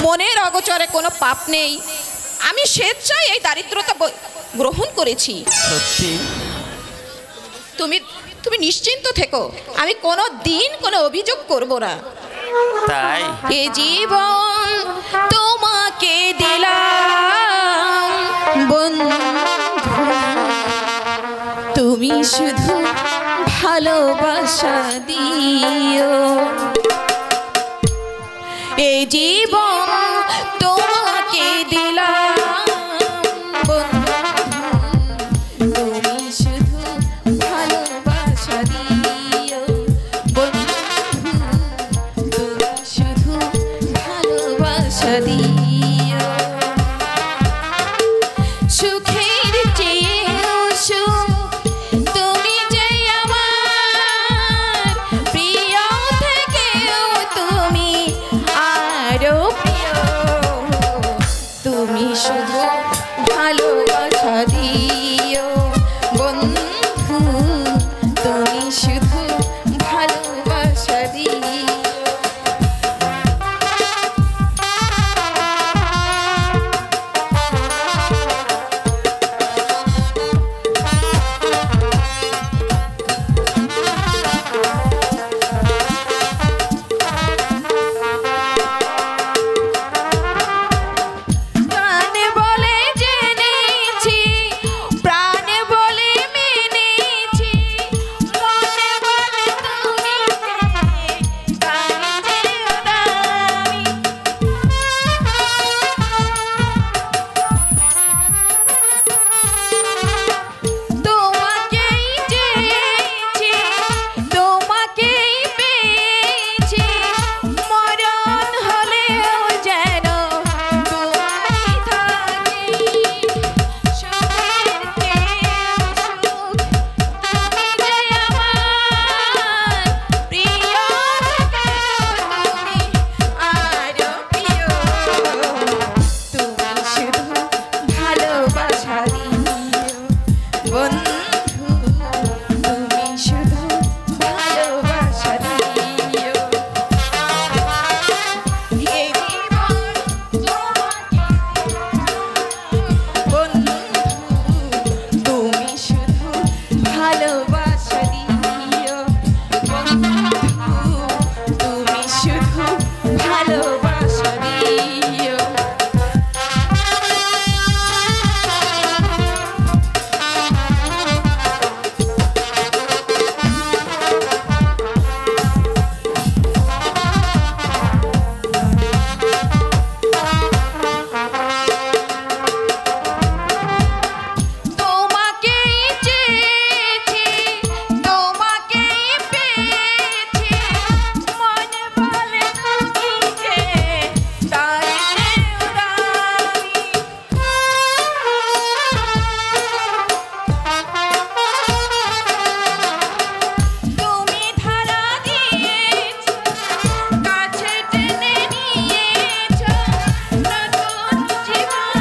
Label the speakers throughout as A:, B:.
A: মনের অগোচরে কোনো পাপ নেই। আমি স্বেচ্ছায় এই দারিদ্রতা গ্রহণ করেছি।
B: সত্যি?
A: তুমি তুমি নিশ্চিন্ত থেকো, আমি কোনো দিন কোনো অভিযোগ করব না।
B: তাই?
A: এ জীবন তোমাকে দিলাম বন্ধু, তুমি শুধু ভালোবাসা দিও। এ জীবন তোমাকে দিলাম বন্ধু, তুমি শুধু ভালোবাসা দিও। বন্ধু, তুমি শুধু ভালোবাসা দিও। সুখের চেয়েও সুখ তুমি যে আমার প্রিয়, থেকেও তুমি আরো প্রিয়। তুমি শুধু ভালোবাসা দিও বন্ধু, তুমি শুধু ভালোবাসা দিও। প্রাণে বলে জেনেছি, প্রাণে বলে মেনেছি, মনে বলে তুমি তাই যেও দামি। তোমাকেই চেয়েছি, তোমাকেই পেয়েছি, মরণ হলেও যেন তুমি থাকি। সুখের চেয়েও সুখ তুমি যে আমার প্রিয়, থেকেও তুমি আরো প্রিয়। তুমি শুধু ভালোবাসা দিও বন্ধু, তুমি শুধু ভালোবাসা দিও। এই জীবন তোমাকে বন্ধু, তুমি শুধু ভালোবাসা দিও। বন্ধু, তুমি শুধু ভালোবাসা দিও। তোমাকেই চেয়েছি, তোমাকেই পেয়েছি, মনে বলে তুমি যে তাই যেও দামি। তুমি ধারা দিয়েছ, কাছে টেনে নিয়েছ, নতুন জীবন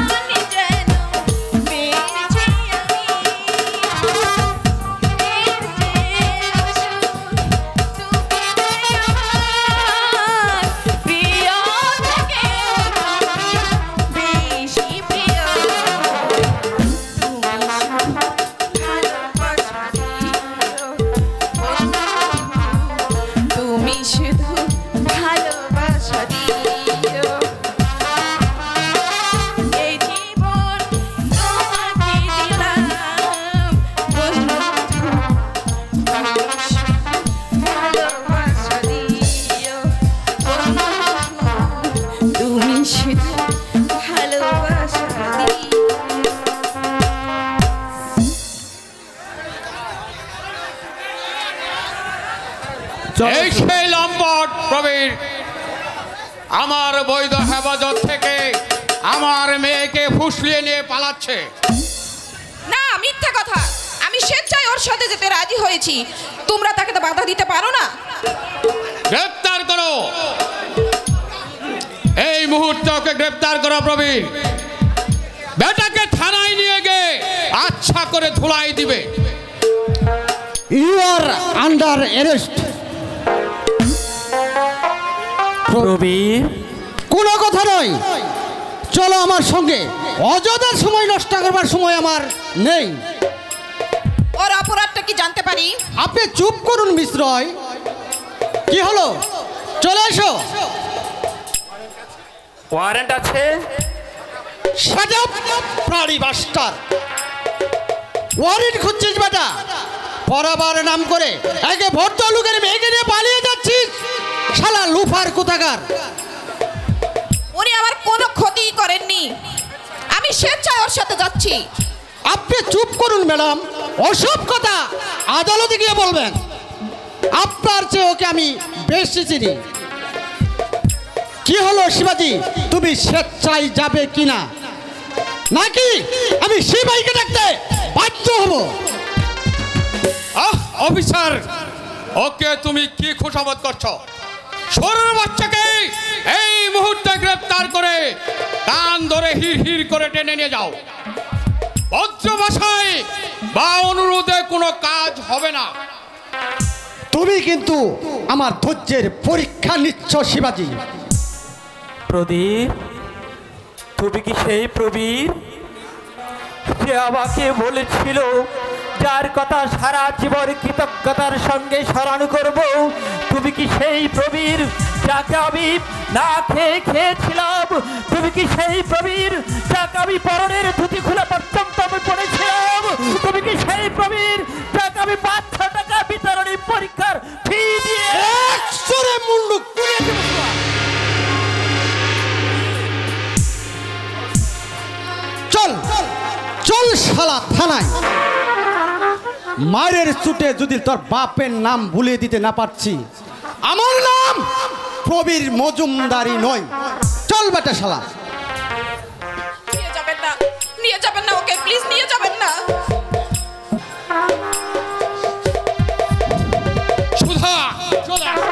A: যেন পেয়েছি আমি। এর চেয়েও সুখ তুমি যে আমার প্রিয়, থেকেও তুমি বেশি প্রিয়। তুমি শুধু ভালোবাসা দিও বন্ধু, তুমি শুধু ভালোবাসা দিও। এই জীবন তোমাকে দিলাম বন্ধু, তুমি শুধু ভালোবাসা দিও। বন্ধু, তুমি শুধু ভালোবাসা দিও।
C: এই সেই লম্পট প্রবীর আমার বৈধ হেফাজত থেকে আমার মেয়েকে ফুসলিয়ে নিয়ে পালাচ্ছে।
A: না, মিথ্যা কথা। আমি স্বেচ্ছায় ওর সাথে যেতে রাজি হয়েছি, তোমরা তাকে তো বাধা দিতে পারো না।
C: গ্রেপ্তার করো, এই মুহূর্তে ওকে গ্রেপ্তার করো প্রবীর। বেটাকে থানায় নিয়ে গিয়ে আচ্ছা করে ধুলাই দিবে।
D: You are under arrest.
B: Prabir,
D: কোনো কথা নয়, চলো আমার সঙ্গে। অযথা সময় নষ্ট করবার সময় আমার নেই।
A: ওর অপরাধটা কি জানতে পারি?
D: আপনি চুপ করুন মিশ্রয়। কি হলো? চলে এসো।
B: ওয়ারেন্ট আছে?
D: Shut up, প্রাণী মাস্টার। ওয়ারেন্ট খুঁজছিস বেটা? পরাবার নাম করে একে ভদ্রলোকের মেয়েকে নিয়ে পালিয়ে যাচ্ছিস? শালা লুফার কোথাকার।
A: উনি আমার কোনো ক্ষতি করেননি, আমি স্বেচ্ছায় ওর সাথে যাচ্ছি।
D: আপনি চুপ করুন ম্যাডাম, ওসব কথা আদালতে গিয়ে বলবেন। আপনার চেয়ে ওকে আমি বেশি চিনি। কি হলো শিবাজি, তুমি স্বেচ্ছায় যাবে কিনা, নাকি আমি শিবাইকে ডাকতে বাধ্য হব?
C: অফিসার, ওকে তুমি কি খুশামত করছো? সরুর বাচ্চাকে এই মুহূর্তে গ্রেফতার করে কান ধরে হির হির করে টেনে নিয়ে যাও। ভদ্র ভাষায় বা অনুরোধে কোনো কাজ হবে না।
D: তুমি কিন্তু আমার ধৈর্যের পরীক্ষা নিচ্ছ শিবাজি।
B: প্রদীপ, তুমি কি সেই প্রবীর যে আমাকে বলেছিল যার কথা সারা জীবন কৃতজ্ঞতার সঙ্গে স্মরণ করব? তুমি কি সেই প্রবীর যাকে আমি না খেয়ে খেয়েছিলাম? তুমি কি সেই প্রবীর যাকে আমি পরনের ধুতি খুলে পর্যন্ত আমি পড়েছিলাম? তুমি কি সেই প্রবীর যাকে আমি 500 টাকা বিতরণী পরীক্ষার ফি দিয়ে
D: একশোরে মুন্ডু কুড়িয়ে দেব? চল চল শালা থানায়। মায়ের চুটে যদি তোর বাপের নাম ভুলিয়ে দিতে না পারছি, আমার নাম প্রবীর মজুমদারি নয়। চল বেটা শালা।
A: নিয়ে যাবেন না ওকে, প্লিজ নিয়ে যাবেন না।
C: সুধা, চলে আস।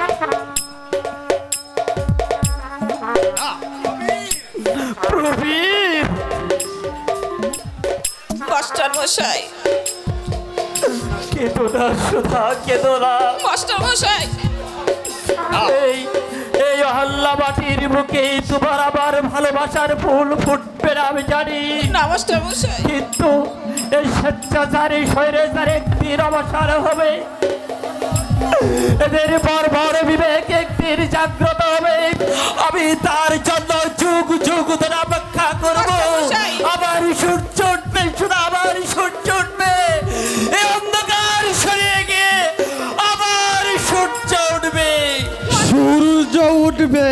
B: প্রবীর,
A: মাস্টার মশাই,
B: কেঁদো না সুধা, কেঁদো না।
A: মাস্টার মশাই,
B: এই এই অহল্লা মাটির বুকে তোমার আবার ভালোবাসার ফুল ফুটবে না আমি জানি,
A: না মাস্টার মশাই।
B: কিন্তু এই স্বেচ্ছাচারী স্বৈরাচার একদিন অবসান হবে। এদের বর্বর বিবেক একদিন জাগ্রত হবে। আমি তার জন্য যুগ যুগ ধরে অপেক্ষা করবো। আবার সূর্য উঠবে, শুধু আবার সূর্য উঠবে। এই অন্ধকার সরিয়ে গিয়ে আবার সূর্য উঠবে।
D: সূর্য উঠবে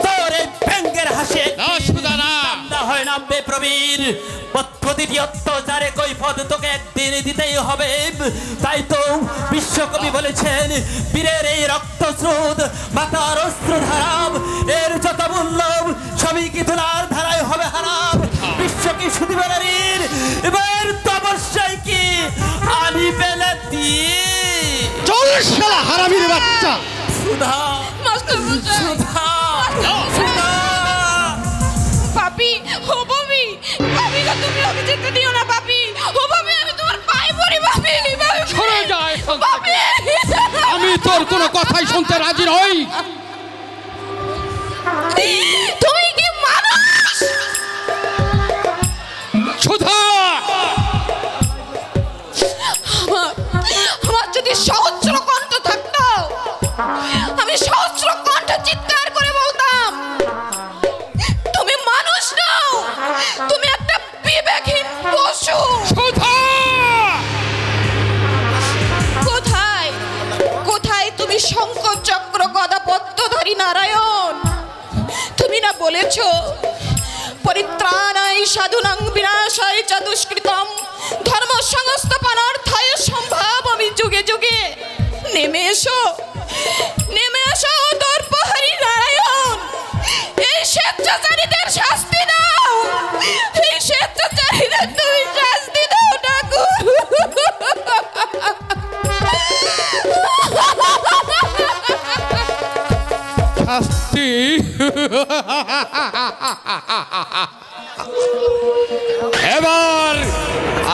B: তোর এই ব্যঙ্গের হাসি
C: না সুধা, না।
B: না হয় নামবে প্রবীর। প্রতিটি অত্যাচারে কৈফিয়ত তোকে একদিন দিতেই হবে। তাই তো বিশ্বকবি বলেছেন, বীরের এই রক্তস্রোত মাতার অস্ত্রধারাম, এর যত মূল্য সবই কি ধুলার ধারায় হবে হারাম। বিশ্ব কি শুধু বেলারির, এবার তো অবশ্যই কি আনিবে না দিয়ে।
D: চল শালা হারামির বাচ্চা।
B: সুধা,
A: মাস্টার মশাই,
B: সুধা, সুধা।
A: পাপি, ও পাপি, পাপি গো, তুমি ওকে যেতে দিও না পাপি। ও পাপি, আমি তোমার পায়ে পড়ি পাপি।
C: সরে যা এখান
A: পাপি,
C: থেকে। আমি তোর কোনো কথাই শুনতে রাজি নই।
A: তুমি কি মানুষ?
C: সুধা,
A: আমার যদি সহস্র কণ্ঠ থাকতো, আমি সহস্র কণ্ঠ চিৎকার করে বলতাম, তুমি মানুষ নও, তুমি একটা বিবেকহীন পশু।
C: সুধা!
A: কোথায় কোথায় তুমি শঙ্খ চক্র গদা পদ্মধারী নারায়ণ? তুমি না বলেছ, পরিত্রাণায় সাধুনাং বিনাশায় চ দুষ্কৃতম ধর্ম সংস্থাপনার্থায় সম্ভব। আমি যুগে যুগে নেমে এসো, নেমে এসো দর্পহারী নারায়ণ। এই স্বেচ্ছাচারীদের শাস্তি দাও, এই স্বেচ্ছাচারীদের তুমি শাস্তি দাও ঠাকুর।
C: শাস্তি? এবার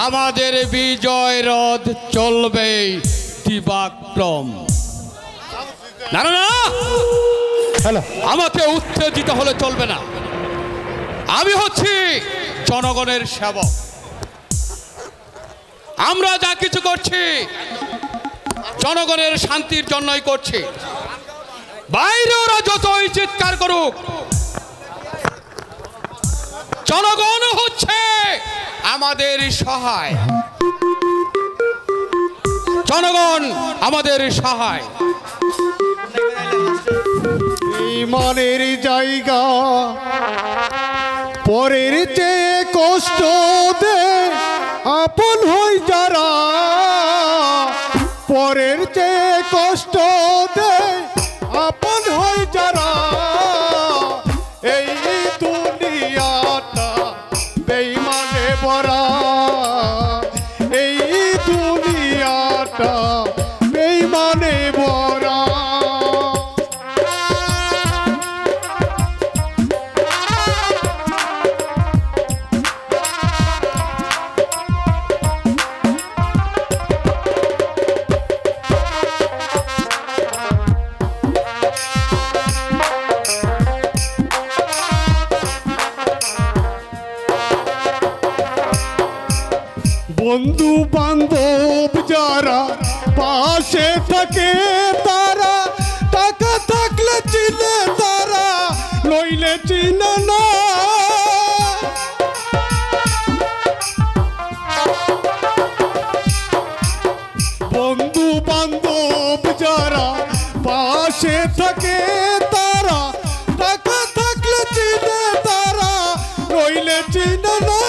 C: আমাদের বিজয় রথ চলবে দিবাক্রম। না না না, আমাকে উত্তেজিত হলে চলবে না। আমি হচ্ছি জনগণের সেবক। আমরা যা কিছু করছি জনগণের শান্তির জন্যই করছি। বাইরে ওরা যতই চিৎকার করুক, জনগণ হচ্ছে আমাদের সহায়। জনগণ আমাদের সহায়।
E: ইমানের জায়গা পরের চেয়ে কষ্ট দে আপন হই যারা, পরের চেয়ে কষ্ট দে আপন হই যারা। এই দুনিয়াটা বেঈমানে ভরা, এই দুনিয়াটা বেঈমানে ভরা। বন্ধু বান্ধব যারা পাশে থাকে তারা, টাকা থাকলে চিনে তারা, নইলে চিনে না। বন্ধু বান্ধব যারা পাশে থাকে তারা, টাকা থাকলে চিনে তারা, নইলে চিনে না।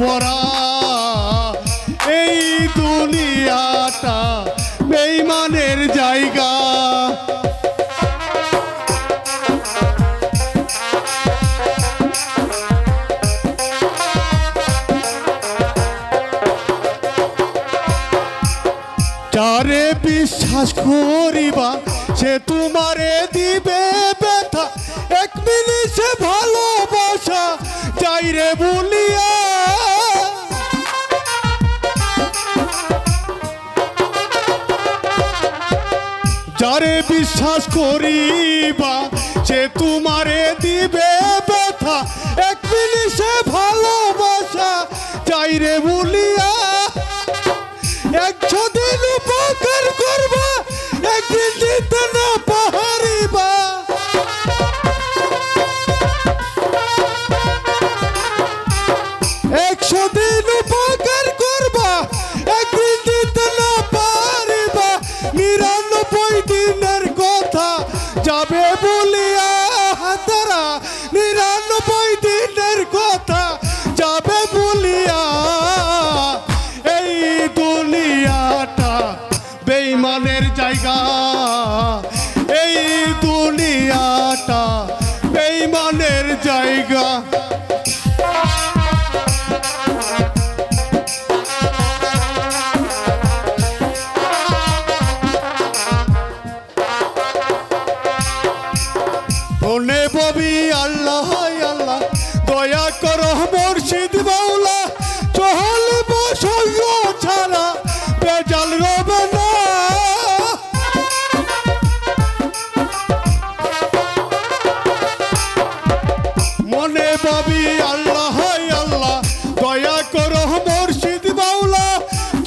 E: ভরা এই দুনিয়াটা বেঈমানের জায়গা। যারে বিশ্বাস করিবা সে তোমারে দিবে ব্যথা, এক মিনিটে ভালোবাসা যাইরে বলিয়া। যারে বিশ্বাস করিবা সে তোমারে দিবে ব্যথা, এক মিনিটে ভালোবাসা যাইরে বলিয়া। 100 দিন উপকার করবা, একদিন দিতে না পাহাড়িবা। 100 দিন উপকার করবা, একদিন দিতে না পারিবা। 99 দিনের কথা যাবে বলিয়া তারা, 99 দিনের কথা যাবে বলিয়া। এই দুনিয়াটা বেঈমানের জায়গা, এই দুনিয়াটা বেঈমানের জায়গা। মনে ববি আল্লাহ আল্লাহ দয়া করো মুর্শিদ মাওলা, চহল বসঙ্গ ছাড়া বেজাল রবে না। মনে ববি আল্লাহ আল্লাহ দয়া করো মুর্শিদ মাওলা,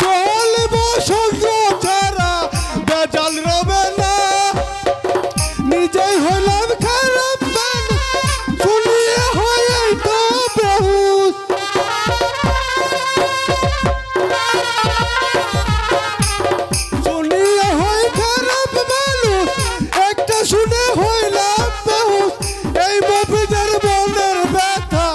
E: চহল বসঙ্গ ছাড়া বেজাল রবে না। নিজেই হইলাম খারাপ শুনিয়ে হয় তো বেহুশ, শুনিয়ে হয় খারাপ মানুষ, একটা শুনে হইলাম বেহুশ। এই মফিজের মনের ব্যথা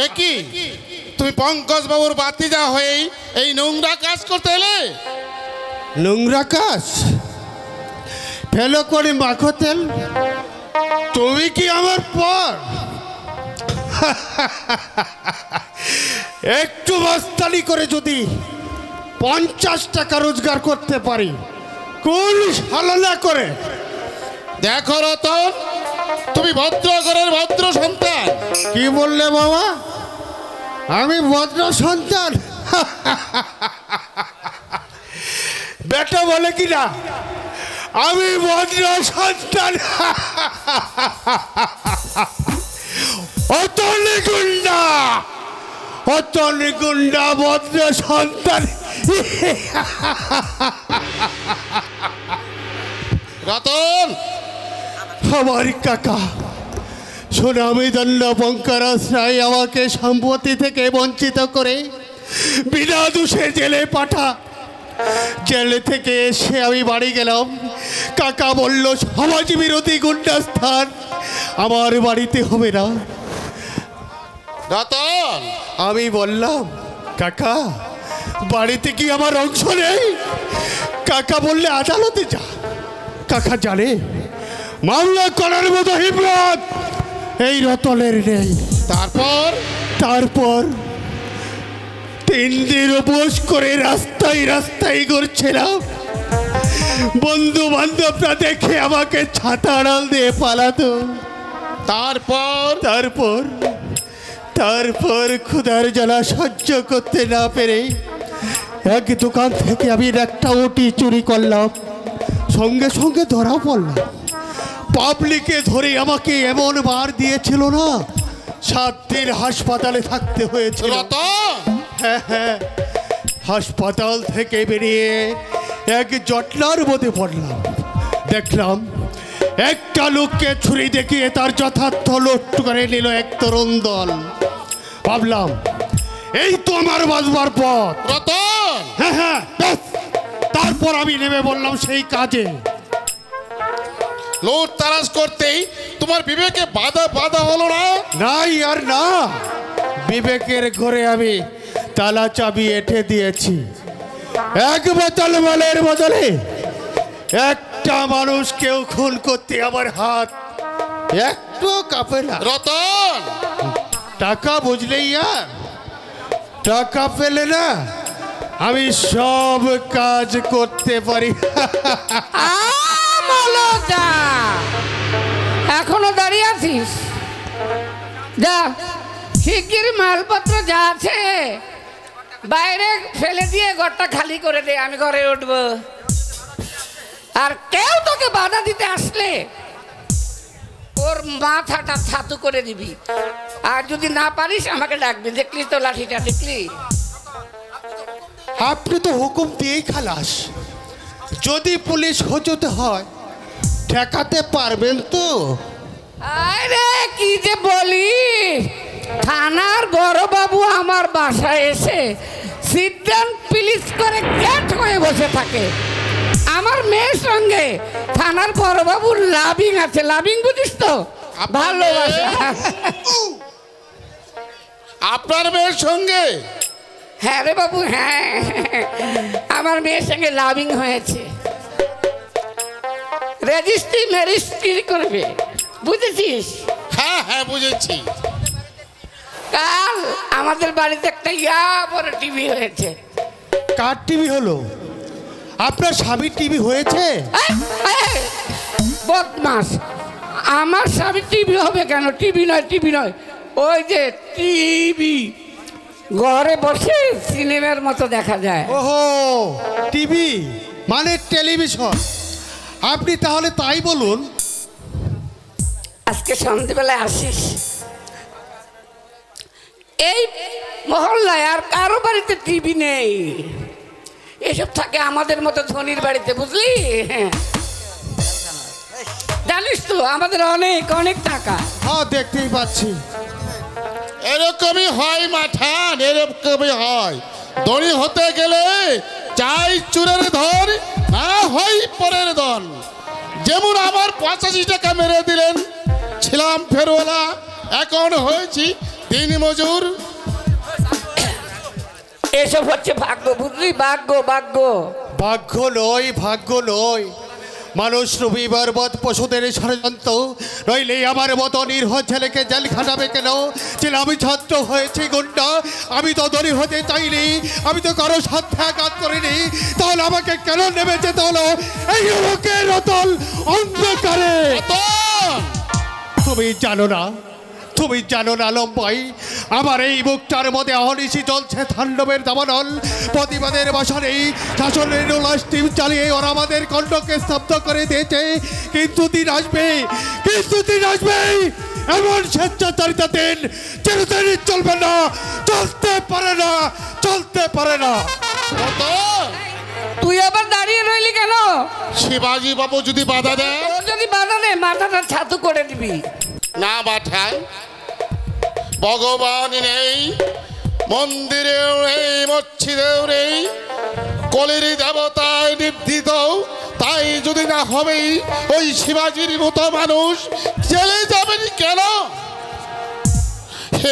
F: একই তুমি পঙ্কজ বাবুর বাতিজা হয়েই এই নোংরা কাজ করতে এলে?
E: নোংরা কাজ ফেলো করে মাখো তেল। তুমি কি আমার পর? একটু মাস্তানি করে যদি 50 টাকা রোজগার করতে পারি, কোন সালনা করে।
F: দেখো রতন, তুমি ভদ্র ঘরের ভদ্র সন্তান।
E: কি বললে বাবা? আমি ভদ্র সন্তান? বেটা বলে কি না আমি ভদ্র সন্তান? অত নিগুন্ডা, অত নিগুন্ডা ভদ্র সন্তান।
F: রতন,
E: আমার কাকা সুনামি দণ্ড পঙ্করাজ রায় আমাকে সম্পত্তি থেকে বঞ্চিত করে বিনা দোষে জেলে পাঠা। জেলে থেকে এসে আমি বাড়ি গেলাম। কাকা বলল সমাজ বিরোধী গুন্ডা স্থান আমার বাড়িতে হবে না।
F: রতন,
E: আমি বললাম কাকা বাড়িতে কি আমার অংশ নেই? কাকা বললে আদালতে যা। কাকা জানে মামলা করার মতো হিম্মত এই রতনের নেই। তারপর 3 দিন উপোস করে রাস্তায় রাস্তায় ঘুরছিলাম। বন্ধু বান্ধবরা দেখে আমাকে ছাতা আড়াল দিয়ে পালাতো। তারপর ক্ষুধার জ্বালা সহ্য করতে না পেরে এক দোকান থেকে আমি একটা ওটি চুরি করলাম। সঙ্গে সঙ্গে ধরা পড়লাম। পাবলিকে ধরে আমাকে এমন মার দিয়েছিল না, 7 দিন হাসপাতালে থাকতে হয়েছিল।
F: রতন,
E: হ্যাঁ, হাসপাতাল থেকে বেরিয়ে এক জটলার মধ্যে পড়লাম। দেখলাম একটা লোককে ছুরি দেখিয়ে তার যথার্থ লুট করে নিল এক তরুণ দল। ভাবলাম এই তো আমার বাঁচবার পথ।
F: রতন,
E: হ্যাঁ, ব্যাস। তারপর আমি নেমে বললাম সেই কাজে।
F: লুট তারাজ করতেই তোমার বিবেকে বাধা হলো না?
E: নাই আর না, বিবেকের ঘরে আমি তালা চাবি এঁটে দিয়েছি। 1 বোতল মালের বদলে একটা মানুষকেও খুন করতে আমার হাত একটু কাঁপে না।
F: রতন,
E: টাকা বুঝলেই আর টাকা পেলে না আমি সব কাজ করতে পারি।
G: আমলতা, এখনো দাঁড়িয়ে আছিস? যা শিগগির মালপত্র যা আছে বাইরে ফেলে দিয়ে ঘরটা খালি করে দে, আমি ঘরে উঠবো। আর কেউ তোকে বাধা দিতে আসলে ওর মাথাটা ছাতু করে দিবি। আর যদি না পারিস আমাকে ডাকবি। দেখলি তো লাঠিটা, দেখলি?
E: আপনি তো হুকুম দিয়েই খালাস। যদি পুলিশ হজতে হয় ঠেকাতে পারবেন তো?
G: আরে কি যে বলি, থানার বড় বাবু আমার বাসায় এসে সিদ্ধান্ত প্লিজ করে গেট হয়ে বসে থাকে। আমার মেয়ের সঙ্গে থানার বড় বাবুর লাভিং আছে। লাভিং বুঝিস তো? ভালোবাসা।
F: আপনার মেয়ের সঙ্গে?
G: হ্যাঁ রে বাবু, হ্যাঁ, আমার মেয়ের সঙ্গে লাভিং হয়েছে। রেজিস্ট্রি ম্যারেজটি করবে, বুঝেছিস?
F: হ্যাঁ, বুঝেছি।
G: কাল আমাদের বাড়িতে একটা বড় টিভি হয়েছে।
E: কার টিভি হলো? আপনার স্বামীর টিভি হয়েছে?
G: বদমাস, আমার স্বামী টিভি হবে কেন? টিভি নয়, ওই যে টিভি ঘরে বসে সিনেমার মতো দেখা যায়।
E: ওহো, টিভি মানে টেলিভিশন। আপনি তাহলে তাই বলুন।
G: আজকে সন্ধ্যেবেলায় আসিস। এই মহল্লায় আর কারো বাড়িতে টিভি নেই। এসব থাকে আমাদের মতো ধনীর বাড়িতে, বুঝলি? জানিস তো আমাদের অনেক অনেক টাকা।
E: হ্যাঁ, দেখতেই পাচ্ছি।
F: এরকমই হয় মাঠান, এরকমই হয়। দড়ি হতে গেলে চাই চুরের ধর, না হয় পরের ধন। যেমন আমার 85 টাকা মেরে দিলেন, ছিলাম ফেরওয়ালা, এখন হয়েছি দিনমজুর।
G: এসব হচ্ছে ভাগ্য, বুঝলি? ভাগ্য ভাগ্য
E: ভাগ্য নয়, ভাগ্য নয়, মানুষ রবিবার বধ পশুদের ষড়যন্ত্র, নইলে আমার মতো নিরহ ছেলেকে জেল খাটাবে কেন? যে আমি ছাত্র হয়েছি গুন্ডা, আমি তো দরি হতে চাইনি, আমি তো কারো সাথে আঘাত করিনি, তাহলে আমাকে কেন নেমে যেতে হলো এই লোকের রতল অন্ধকারে? তুমি জানো না, তুমি জানো না লম্বাই, আমার এই বুকটার মধ্যে অহনিশি চলছে তাণ্ডবের দাবানল। প্রতিবাদের বছরেই শাসনের টিম চালিয়ে ওরা আমাদের কণ্ঠকে স্তব্ধ করে দিয়েছে। কিন্তু দিন আসবে, কিন্তু দিন আসবে, এমন স্বেচ্ছাচারিতা দিন চিরদিন চলবে না, চলতে পারে না, চলতে পারে না।
G: তুই আবার দাঁড়িয়ে রইলি কেন?
F: শিবাজি বাবু যদি বাধা দেয়?
G: ও যদি বাধা দেয় মাথাটা ছাতু করে দিবি।
F: না বাঠায়, ভগবান নেই, মন্দিরেও নেই, মসজিদেও নেই, কলির দেবতায় নির্দিত। তাই যদি না হবেই ওই শিবাজির মতো মানুষ জেলে যাবেন কেন?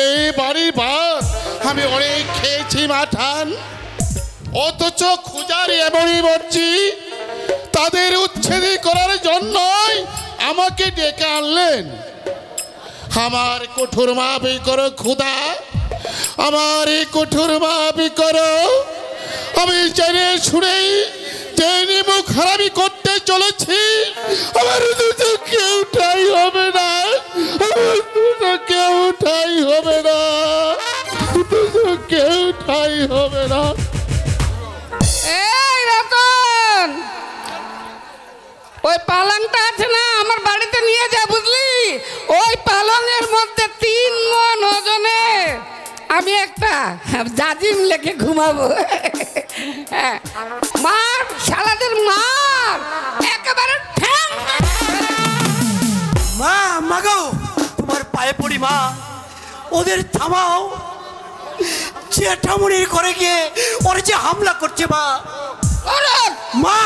F: এই বাড়ির ভাত আমি অনেক খেয়েছি মাঠান, অথচ খুঁজার এমনই মর্জি, তাদের উচ্ছেদ করার জন্যই আমাকে ডেকে আনলেন। আমার কঠোর মাফি করো খুদা, আমার এই কঠোর মাফি করো। আমি জেনে শুনেই জেনে মুখ হারামি করতে চলেছি। আমার দুটো কেউ ঠাই হবে না, আমার দুটো কেউ ঠাই হবে না, দুটো কেউ ঠাই হবে না।
G: এই রতন, ওই পালংটা আছে না আমার বাড়িতে নিয়ে যা, বুঝলি? ওই পালংয়ের মধ্যে 3 মণ ওজনের আমি একটা জাজিম লেখে ঘুমাবো। হ্যাঁ, মার শালাদের মার, একেবারে ঠ্যাং।
B: মা, মাগো, তোমার পায়ে পড়ি মা, ওদের থামাও। জেঠামুনির ঘরে গিয়ে ওরা যে হামলা করছে মা। মা,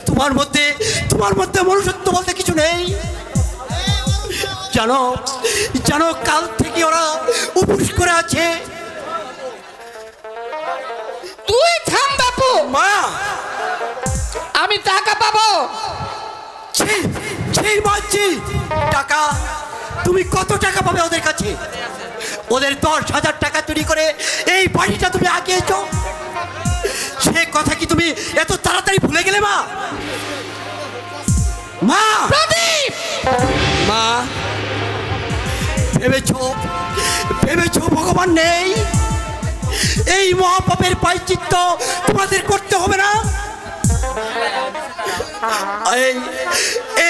B: তোমার মধ্যে মনুষ্যত্ব বলতে কিছু নেই। জানো জানো কাল থেকে ওরা উপোস করে আছে।
G: তুই থাম বাপু,
B: মা,
G: আমি টাকা পাবো।
B: টাকা? তুমি কত টাকা পাবে ওদের কাছে? ওদের 10,000 টাকা চুরি করে এই বাড়িটা তুমি আগিয়েছো, সে কথা কি তুমি এত তাড়াতাড়ি ভুলে গেলে মা? মা,
G: প্রদীপ,
B: মা, ভেবেছো ভগবান নেই? এই মহাপাপের প্রায়শ্চিত্ত তোমাদের করতে হবে না?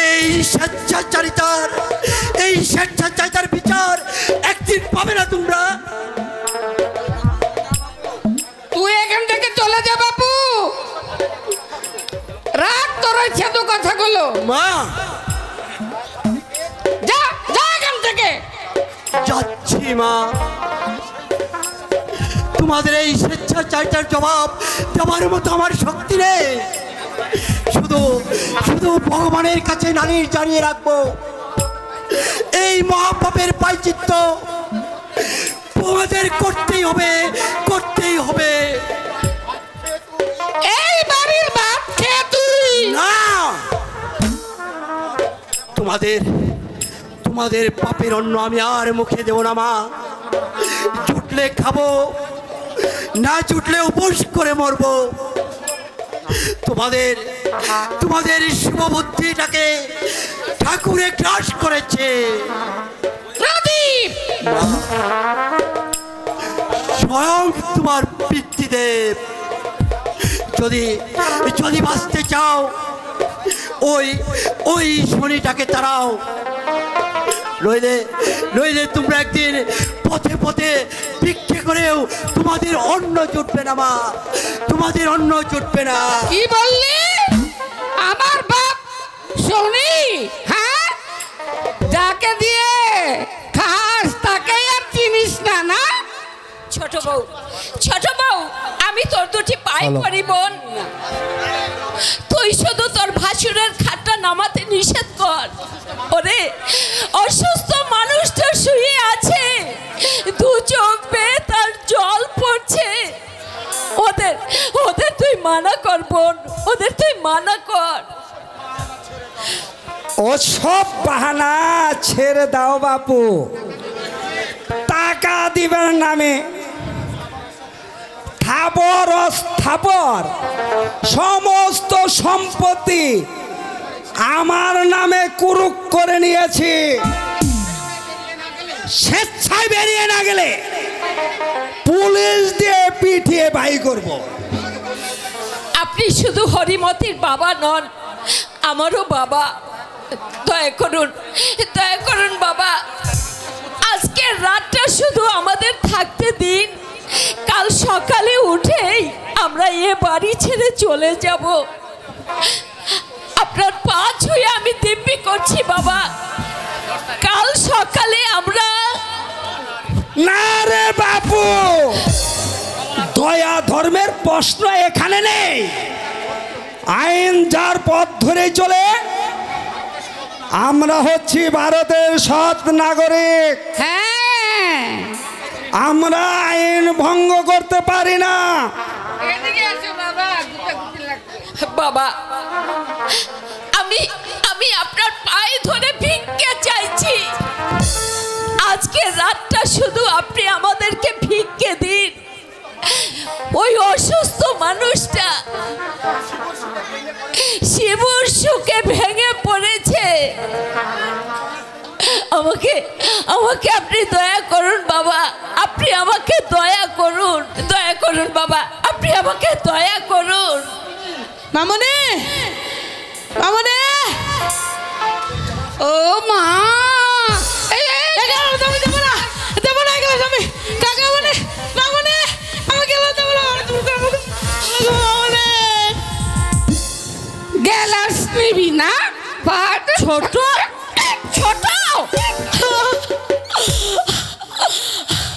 B: এই স্বেচ্ছাচারিতার বিচার একদিন পাবে না তোমরা।
G: তুই এখান থেকে চলে যা বাপু, রাগ তোর ছেদ কথাগুলো।
B: মা,
G: যা যা এখান থেকে।
B: যাচ্ছি মা। তোমাদের এই স্বেচ্ছাচারিতার জবাব দেওয়ার মতো আমার শক্তি নেই। শুধু ভগবানের কাছে নালিশ জানিয়ে রাখবো, এই মহাপাপের প্রায়শ্চিত্ত তোমাদের করতেই হবে, করতেই হবে।
G: এই বাড়ির ভাত খেয়ে তুই
B: না, তোমাদের পাপের অন্ন আমি আর মুখে দেব না মা। জুটলে খাবো, না জুটলে উপোস করে মরবো। তোমাদের শুভ বুদ্ধিটাকে ঠাকুরে গ্রাস করেছে।
G: প্রদীপ,
B: স্বয়ং তোমার পিতৃদেব। যদি বাঁচতে চাও ওই শনিটাকে তাড়াও, নইলে তোমরা একদিন পথে পথে ভিক্ষে করেও তোমাদের অন্ন জুটবে না মা, তোমাদের অন্ন জুটবে না।
G: কি বললি? আমার বাপ শনি? হ্যাঁ, যাকে দিয়ে খাস তাকে আর চিনিস না? না
A: ছোট বউ, আমি তোর দুটি পায়ে পড়ি বোন। তুই শুধু তোর ভাসুরের খাটটা নামাতে নিষেধ কর। মানা কর বোন, ওদের তুই মানা কর।
H: ও সব বাহানা ছেড়ে দাও বাপু। টাকা দিবার নামে স্থাবর অস্থাবর সমস্ত সম্পত্তি আমার নামে কুরুক করে নিয়েছি। স্বেচ্ছায় বেরিয়ে না গেলে পুলিশ দিয়ে পিটিয়ে বাই করব।
A: আপনি শুধু হরিমতির বাবা নন, আমারও বাবা। দয়া করুন বাবা, আজকের রাতটা শুধু আমাদের থাকতে দিন। কাল সকালে উঠেই আমরা এ বাড়ি ছেড়ে চলে যাব। আপনার পা ছুঁয়ে আমি দিব্যি করছি বাবা, কাল সকালে আমরা।
H: না রে বাপু, দয়া ধর্মের প্রশ্ন এখানে নেই। আইন যার পথ ধরে চলে। আমরা হচ্ছি ভারতের সৎ নাগরিক।
G: হ্যাঁ,
H: আমরা আইন ভঙ্গ করতে পারি না।
G: এদিকে আসো বাবা, গুটাগুটি লাগবে।
A: বাবা, আমি আপনার পায়ে ধরে ভিক্ষা চাইছি। আজকে রাতটা শুধু আপনি আমাদেরকে ভিক্ষে দিন। ওই অসুস্থ মানুষটা শিবুর সুখে ভেঙে পড়েছে। আমাকে আপনি দয়া করুন বাবা, আপনি আমাকে দয়া করুন বাবা, আপনি আমাকে দয়া করুন।
I: মামনি, মামনি,
G: ও মা, গ্যালাস নিবি না?
A: ছোট ছোট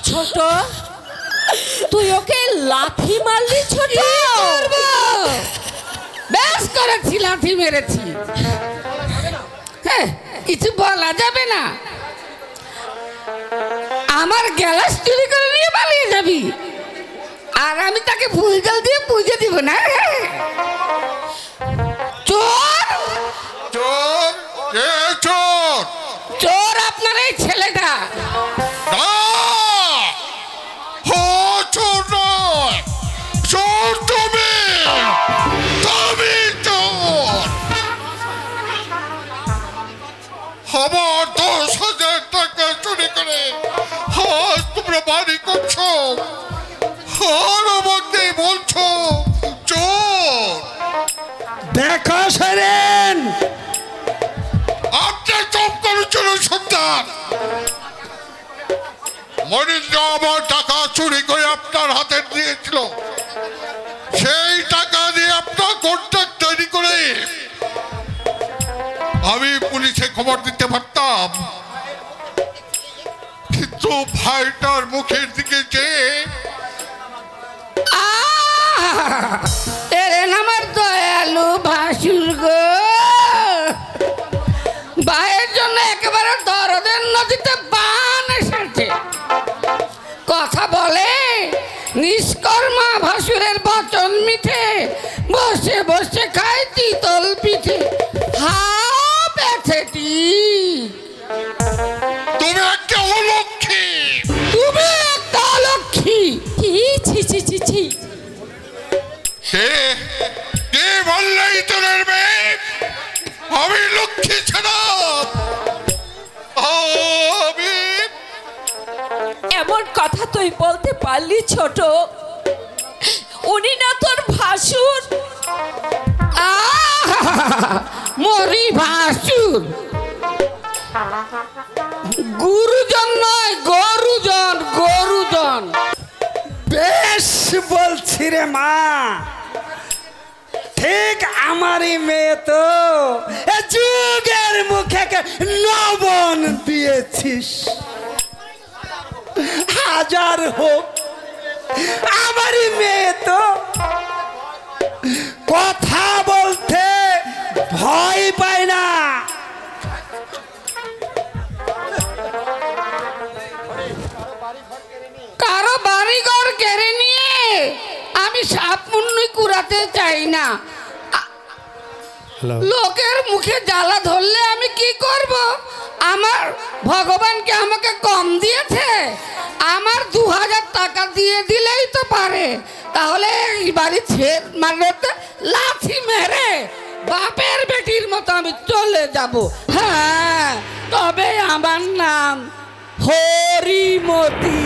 A: ছোট, তুই ওকে লাথি মারলি ছোট?
G: বেশ করেছি, লাঠি মেরেছি। হ্যাঁ, কিছু বলা যাবে না। আমার গ্যালাস চুরি করে নিয়ে পালিয়ে যাবি, আর আমি তাকে ফুল জল দিয়ে পুজো দিব না? চোর
F: চোর, কে চোর?
G: চোর আপনার এই ছেলেটা।
F: না, ও চোর নয়, চোর তুমি, তুমি চোর। আমার 10,000 টাকা চুরি করে আজ তোমরা বাড়ি করছো, আর আমাকে বলছো চোর।
H: দেখো সেরেন,
F: আপনি চুপ করেছিল সন্তান। মনীন্দ্র আমার টাকা চুরি করে আপনার হাতে দিয়েছিল। সেই টাকা দিয়ে আপনার কন্ট্রাক্ট তৈরি করে আমি পুলিশে খবর দিতে পারতাম, কিন্তু ভাইটার মুখের দিকে চেয়ে
G: এরেন আমার দয়ালু ভাসুর গো, ভাইয়ের জন্য একেবারে দরদের নদীতে বান এসেছে। কথা বলে নিষ্কর্মা ভাসুরের বচন মিঠে, বসে বসে খায় তিতল পিঠে। হাও ব্যথেটি,
F: তুমি একটা অলক্ষী।
G: তুমি একটা অলক্ষী।
A: ছি ছি ছি ছি,
F: কে বললে ইতরের মেয়ে আমি লক্ষ্মী ছিলাম? আমি
A: এমন কথা তুই বলতে পারলি ছোট? উনি না তোর ভাসুর?
G: মরি ভাসুর, গুরুজন নয়, গরুজন, গরুজন।
H: বেশ বলছি রে মা, ঠিক আমারই মেয়ে তো। এ যুগের মুখে নবন দিয়েছিস। হাজার হোক আমারই মেয়ে তো, কথা বলতে ভয় পায় না।
G: কারো বাড়িঘর কেড়ে নিয়ে আমি সাপ মুন্নি কুড়াতে চাই না। লোকের মুখে জ্বালা ধরলে আমি কি করব? আমার ভগবানকে আমাকে কম দিয়েছে? আমার 2000 টাকা দিয়ে দিলেই তো পারে। তাহলে এই বাড়ি ছেড়ে মানে লাথি মেরে বাপের বেটির মতো আমি চলে যাব। হ্যাঁ, তবে আমার নাম হরিমতি।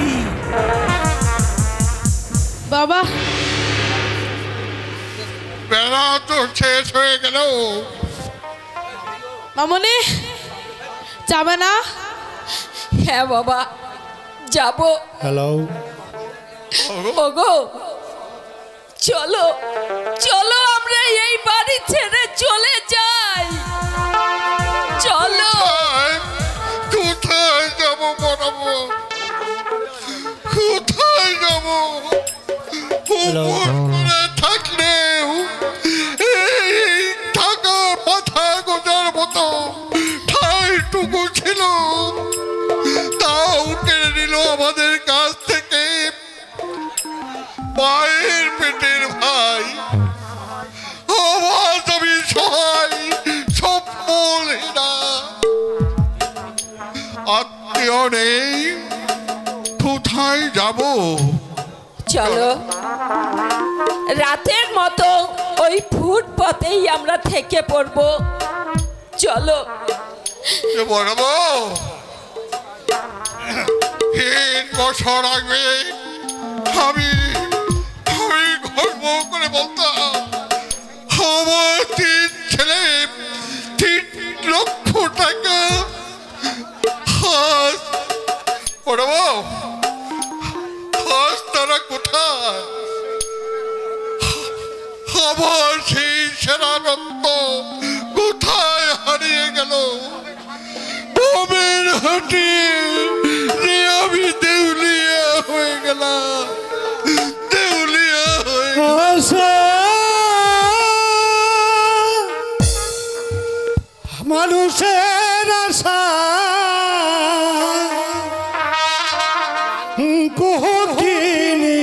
I: বাবা
F: বেলা তো শেষ হয়ে গেল।
I: মামনি যাবে না?
A: হ্যাঁ বাবা যাব।
E: হ্যালো,
A: ওগো চলো চলো আমরা এই বাড়ি ছেড়ে চলে যাই। চলো।
F: কোথায় যাবো বড়াবো? কোথায় যাবো? থাকলেও এই টাকা মাথা গোজার মতো ঠাইটুকু ছিল, তাও কেড়ে নিল আমাদের কাছ থেকে। মায়ের পেটের ভাই, আমার আমি সহায় সম্বলহীনা, আত্মীয় নেই, কোথায় যাব?
A: চলো রাতের মতো ওই ফুটপথেই আমরা থেকে পড়বো। চলো।
F: বলবো 3 বছর আগে আমি গর্ব করে বলতাম আমার 3 ছেলে 3 লক্ষ টাকা। বলবো আজ তারা কোথায়? আমার সেই সেরা রক্ত কোথায় হারিয়ে গেল? বমের হাটে যে আমি দেউলিয়া হয়ে গেলাম, দেউলিয়া হয়ে
E: মানুষের আশা কুহকিনী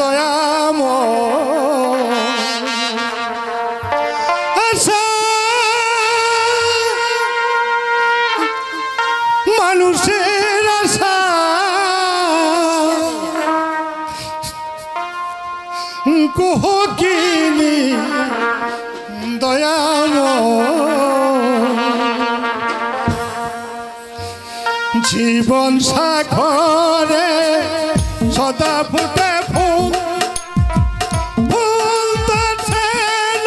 E: দয়াম আশা মানুষের আশা কুহকিনী দয়াম জীবন সাগরে সদা ফুটে ফুল, ফুলতেছে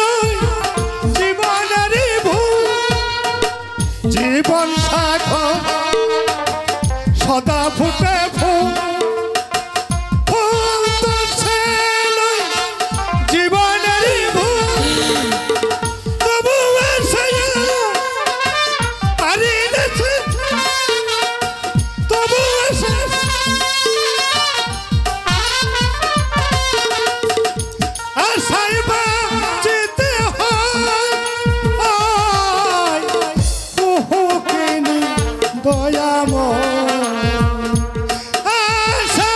E: নয় জীবনেরই ভুল। জীবন সাগর সদা ফুটে ফুল, ফুলতেছে নয় জীবনেরই ভুল। তবু এসে পারি গেছে, তবু এসে আশায় বাঁচিতে হয় কুহকিনী দয়াময় আশা।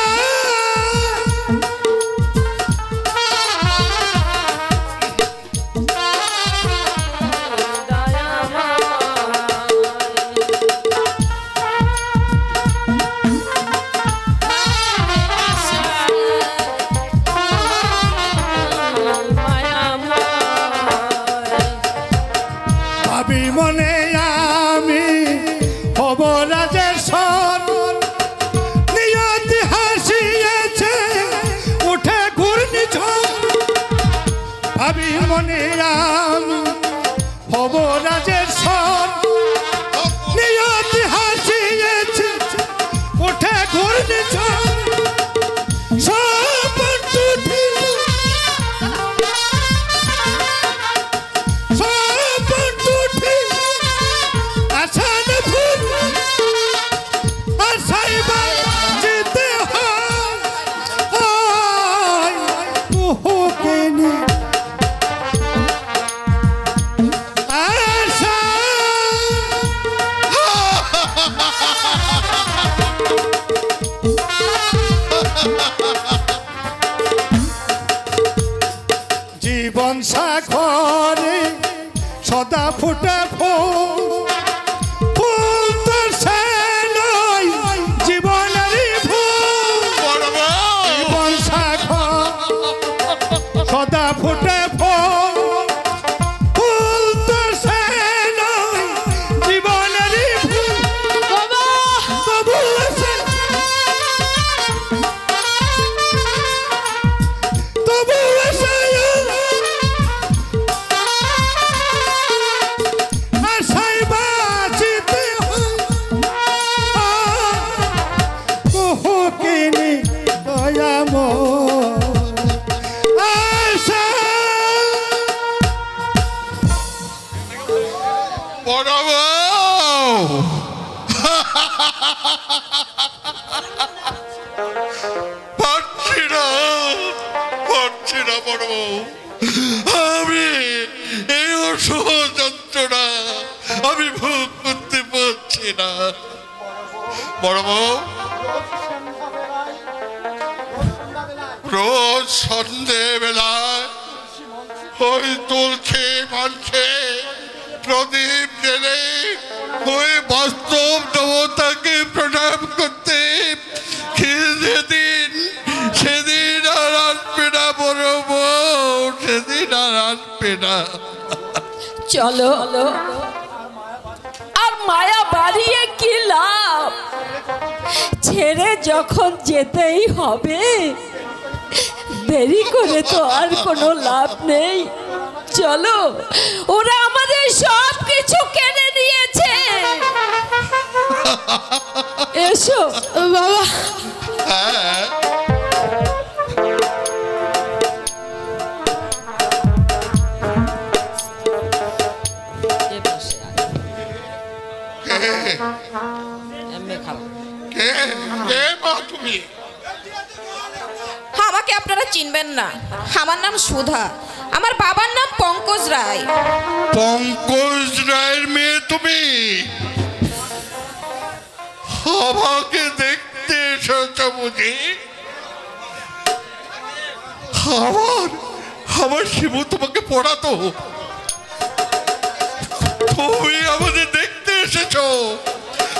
E: ভাবি মনে আমি হব রাজের সন, নিয়তি হাসিয়েছে উঠে ঘূর্ণিঝড়। ভাবি মনে আমি হব রাজের সন, নিয়তি হাসিয়েছে উঠে ঘূর্ণিঝড়। সব টুটি সব টুটি আশান ফুল, আশাই বাঁচিতে হয় কুহকিনী আশা।
H: জীবন সাগরে সদা ফুটে ফুল ফুল তো সে নয় জীবনেরই ফুল জীবন সাগর সদা ফুটে ফুল ফুল তো সে নয় জীবনেরই ফুল
I: বাবা
H: তবু সে তবু সে আশায় বাঁচিতে কুহুকিনী দয়াময় আশা
F: বড় বউ পারছি না বড় বউ আমি এই অসহ যন্ত্রণা আমি ভোগ করতে পারছি না বড় বউ রোজ সন্ধে বেলায় ওই তুলছে মানছে প্রদীপ জেলে ওই বাস্তব দেবতাকে প্রণাম করতে সেদিন আর আসবে না বড় বউ সেদিন আর আসবে না
A: চলো আর মায়া বাড়িয়ে কি লাভ ছেড়ে যখন যেতেই হবে দেরি করে তো আর কোনো লাভ নেই চলো ওরা আমাদের সব কিছু কেড়ে নিয়েছে এসো
I: বাবা
F: হ্যাঁ কে মা তুমি
A: আমাকে আপনারা চিনবেন না আমার নাম সুধা আমার বাবার নাম পঙ্কজ রায়
F: পঙ্কজ রায়ের মেয়ে তুমি আমাকে দেখতে এসেছ বুঝি আমার শিবু তোমাকে পড়াতো তুমি আমাদের দেখতে এসেছো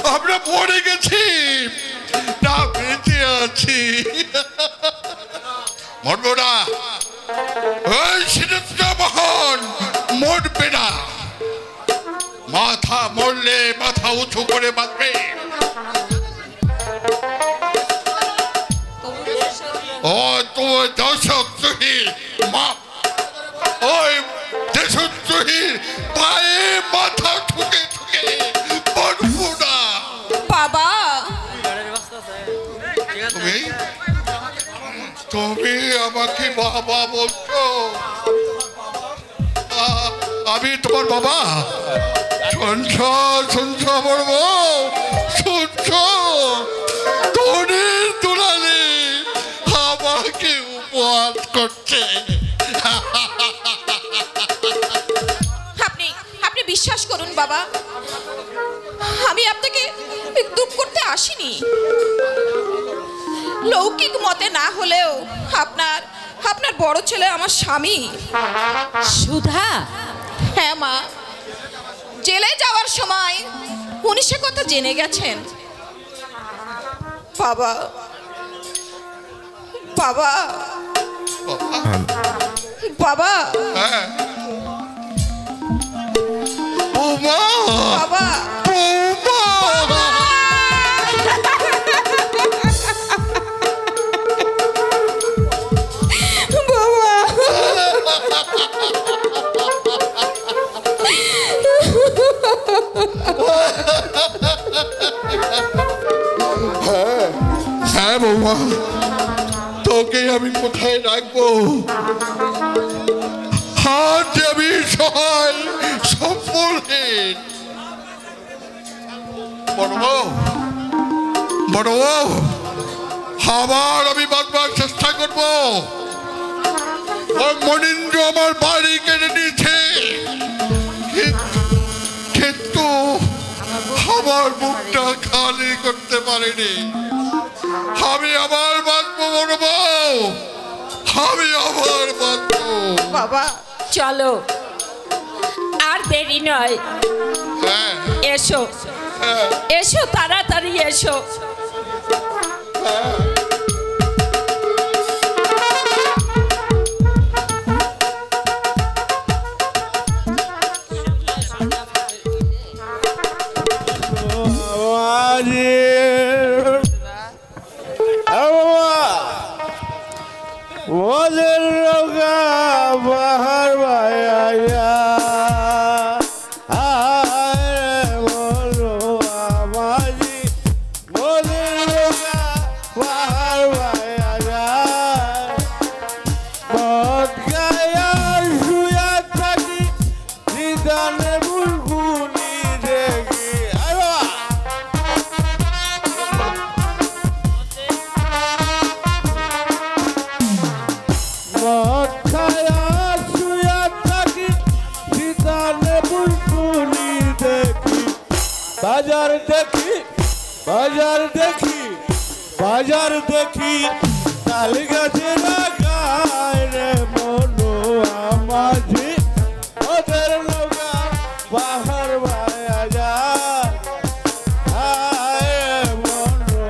F: আমরা মরে গেছি না বেঁচে আছি মরবো না ওই সিদ্ধমোহন মরবে না মাথা মরলে মাথা উঁচু করে বাঁধবে ও তোমার দশকদ্রোহী মা ওই দেশদ্রোহী পায়ে মাথা ঠুকে ঠুকে মরবো না
A: বাবা
F: তুমি আমাকে বাবা বলছো আমি তোমার বাবা শুনছ বলব শুনছ তোদের দুলালে আমাকে উপহাস করছে
A: আপনি বিশ্বাস করুন বাবা আমি আপনাকে দুঃখ করতে আসিনি লৌকিক মতে না হলেও আপনার বড় ছেলে আমার স্বামী সুধা হ্যাঁ মা জেলে যাওয়ার সময় উনি সে কথা জেনে গেছেন বাবা বাবা বাবা
F: হ্যাঁ ও মা
A: বাবা
F: হ্যাঁ বৌমা তোকে আমি কোথায় রাখবো আজ আমি সহায় সম্পূর্ণহীন বড় বউ আবার আমি বাঁচবার চেষ্টা করবো ওই মনীন্দ্র আমার বাড়ি কেড়ে নিয়েছে কিন্তু আমার মুখটা খালি করতে পারিনি আমি আবার বাঁচবো বড় বউ আমি আবার বাধ্য।
A: বাবা
J: চলো, আর দেরি নয়,
F: হ্যাঁ,
J: এসো এসো, তাড়াতাড়ি এসো।
E: ওদের রোগা বাহার ভাইয়া বলো আমাজি ওদের রোগা বাহার ভাইয়া মদ গায়া শুয়া থাকি হৃদয়ে বুলবুলি দেখি মদ খায়া শুয়া থাকি হৃদয়ে বুলবুলি দেখি বাজার দেখি বাজার দেখি বাজার দেখি তাল গাছে লাগায় রে মনো আমাজি ওদের লগা বাহার ভায়া যায় আয় মনো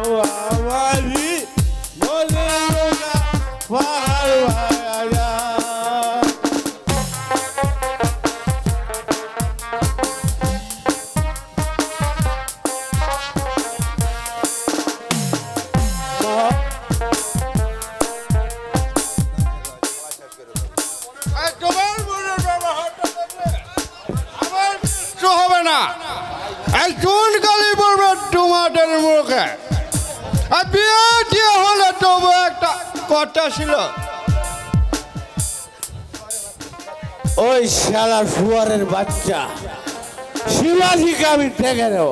E: আমাজি ওদের লগা বাহার ভায়া যায়
F: হবে না, এই চুন কালি পড়বে টমাটের মুখে। আর বিয়ে দিয়ে হলে তবু একটা কথা ছিল।
E: ওই শালা শুয়ারের বাচ্চা শিবাজিকে আমি দেখে নেব,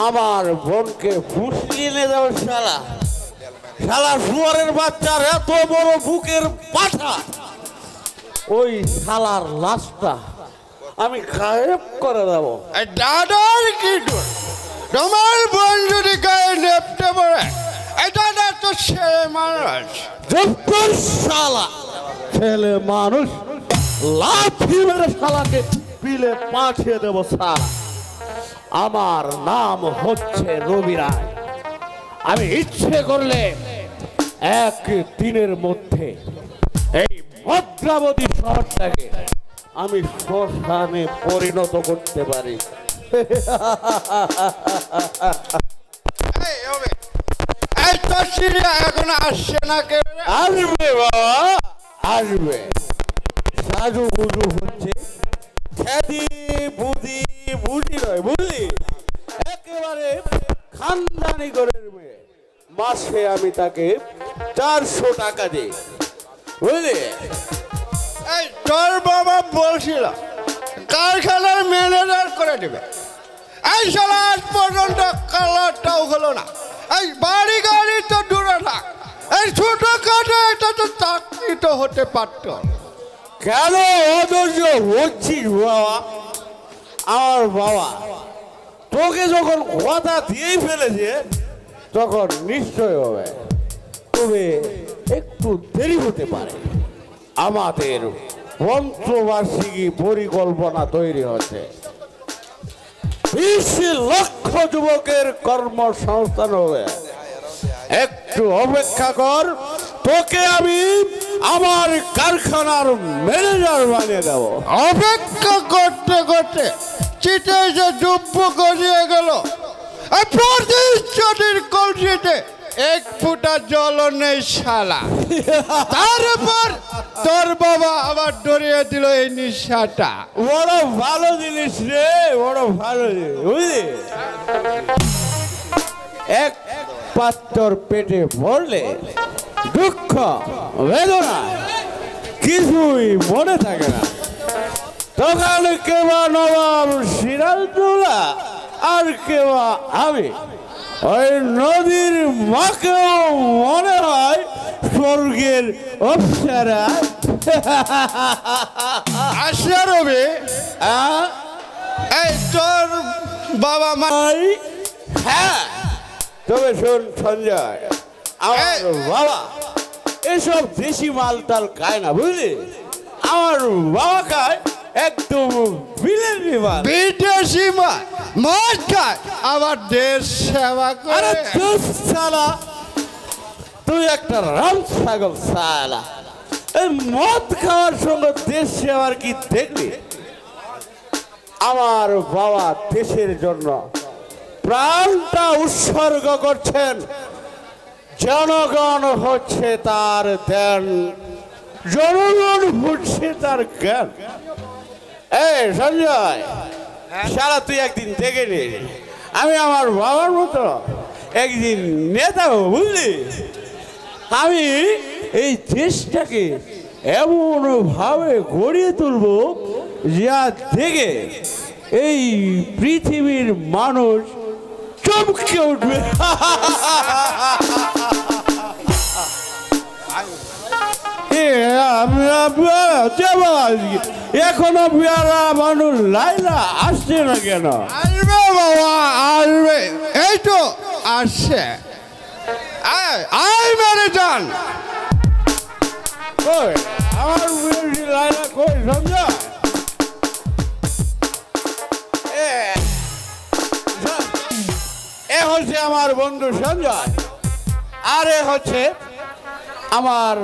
E: আমার বোনকে ফুসলিয়ে নিয়ে যাবো। শালা শালা শুয়ারের বাচ্চার এত বড় বুকের পাঠা, ওই শালার লাশটা আমি গায়েব করে দেবো।
F: দাদার কি দোষ? তোমার বোন যদি গায়ে নেপটে পড়ে, এটা না তো ছেলে মানুষ।
E: জব্বর শালা ছেলে মানুষ, লাফি মেরে শালাকে পিলে পাঠিয়ে দেবো। শালা আমার নাম হচ্ছে রবি রায়। আমি ইচ্ছে করলে এক দিনের মধ্যে এই ভদ্রাবতী শহরটাকে আমি শ্মশানে পরিণত করতে পারি।
F: এই তো সিরিয়া এখন আসছে না কে?
E: আসবে বাবা, আসবে। সাজু বুজু হচ্ছে, খ্যাতি বুঝি বুঝি নয়, বুঝলি? একেবারে খানদানি ঘরের মেয়ে। মাসে আমি তাকে 400 টাকা দিই, বুঝলি?
F: এই তোর বাবা বলছিল কারখানার ম্যানেজার করে দেবে। এই সালা আজ পর্যন্ত কালারটাও হলো না। এই বাড়ি গাড়ি তো দূরে থাক, এই ছোট খাটো এটা তো চাকরি তো হতে পারত।
E: কেন অধৈর্য হচ্ছিস বাবা? আমার বাবা তোকে যখন কথা দিয়েই ফেলেছে তখন নিশ্চয় হবে, তবে একটু দেরি হতে পারে। আমাদের পঞ্চবার্ষিকী পরিকল্পনা তৈরি হচ্ছে, 20 লক্ষ যুবকের কর্মসংস্থান হবে। একটু অপেক্ষা কর, তোকে আমি আমার কারখানার ম্যানেজার বানিয়ে দেব।
F: অপেক্ষা করতে করতে চিটে যে ডুব্ব গড়িয়ে গেল। এই প্রতিশ্রুতির কলসিতে এক ফুটা জল নেই শালা। তার উপর তোর বাবা আবার ডরিয়ে দিল এই নিশাটা।
E: বড় ভালো জিনিস রে, বড় ভালো জিনিস, বুঝলি? এক পাত্র পেটে ভরলে দুঃখ বেদনা কিছুই মনে থাকে না। তখন কেবা নবাব সিরাজদৌল্লা আর কেবা আমি, ওই নদীর মাকেও মনে হয় স্বর্গের অপ্সরা।
F: আসলে রবি, এই তোর বাবা মা,
E: হ্যাঁ, তবে শোন সঞ্জয়, আমার বাবা
K: এসব দেশি মাল টাল খায় না বুঝলি, আমার বাবা খায় একদম বিলেতি মাল।
E: বিদেশি মদ খায় আবার দেশ সেবা
K: আরে
E: করে।
K: তুই শালা, তুই একটা রাম ছাগল শালা। এই মদ খাওয়ার সঙ্গে দেশ সেবার কি দেখলি? আমার বাবা দেশের জন্য প্রাণটা উৎসর্গ করছেন, জনগণ হচ্ছে তার ধ্যান, জনগণ হচ্ছে তার জ্ঞান। এই সঞ্জয়, সারা তুই একদিন দেখে নে, আমি আমার বাবার মতো একদিন নেতা হব বুঝলি। আমি এই দেশটাকে এমন ভাবে গড়িয়ে তুলব যা দেখে এই পৃথিবীর মানুষ চমকে উঠবে। এখনো পেয়ারা মানুষ লাইলা আসছে না কেন?
E: আসবে বাবা, আসবে, এই তো আসছে। আয় মেরে যান।
K: কই আমার লাইলা কই সঞ্জয়? এ হচ্ছে আমার বন্ধু সঞ্জয়, আর এ হচ্ছে আমার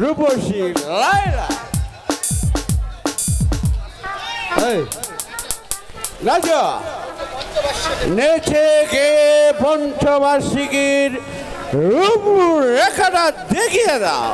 K: রূপসী লাইলা। রাজা নেচে গে পঞ্চবার্ষিকীর রূপরেখাটা দেখিয়ে দাও।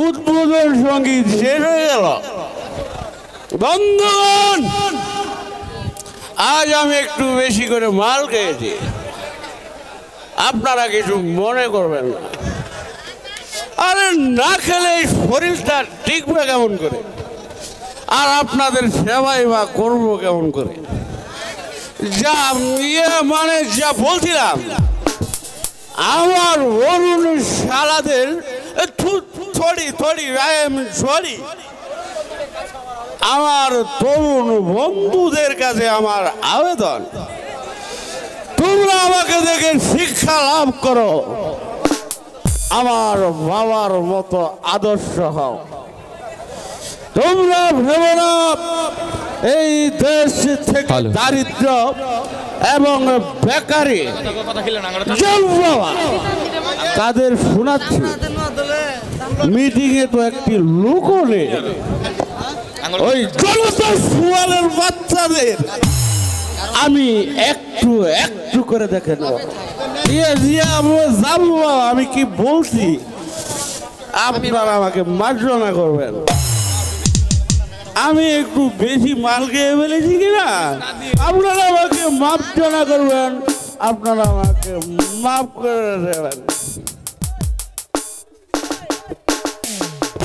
K: উদ্বোধন সঙ্গীত শেষ হয়ে গেল। বন্ধুগণ, আজ আমি একটু বেশি করে মাল খেয়েছি, আপনারা কিছু মনে করবেন না। আরে না খেলে এই শরীরটা টিকবে কেমন করে, আর আপনাদের সেবাই বা করবো কেমন করে? যা মানে যা বলছিলাম, আমার অরুণ শালাদের সরি আমার তরুণ বন্ধুদের কাছে আমার আবেদন, তোমরা আমাকে দেখে শিক্ষা লাভ করো, আমার বাবার মতো আদর্শ হও। তোমরা ভেবো না এই দেশ থেকে দারিদ্র এবং বেকারি তাদের শোনাচ্ছি। মিটিংয়ে তো একটি লোকও নেই, ওই জনতা সুয়ালের বাচ্চাদের আমি একটু একটু করে দেখে নেব। যাবো, আমি কি বলছি আপনারা আমাকে মার্জনা করবেন। আমি একটু বেশি মাল খেয়ে ফেলেছি কিনা আপনারা আমাকে মার্জনা করবেন, আপনারা আমাকে মাফ করে দেবেন।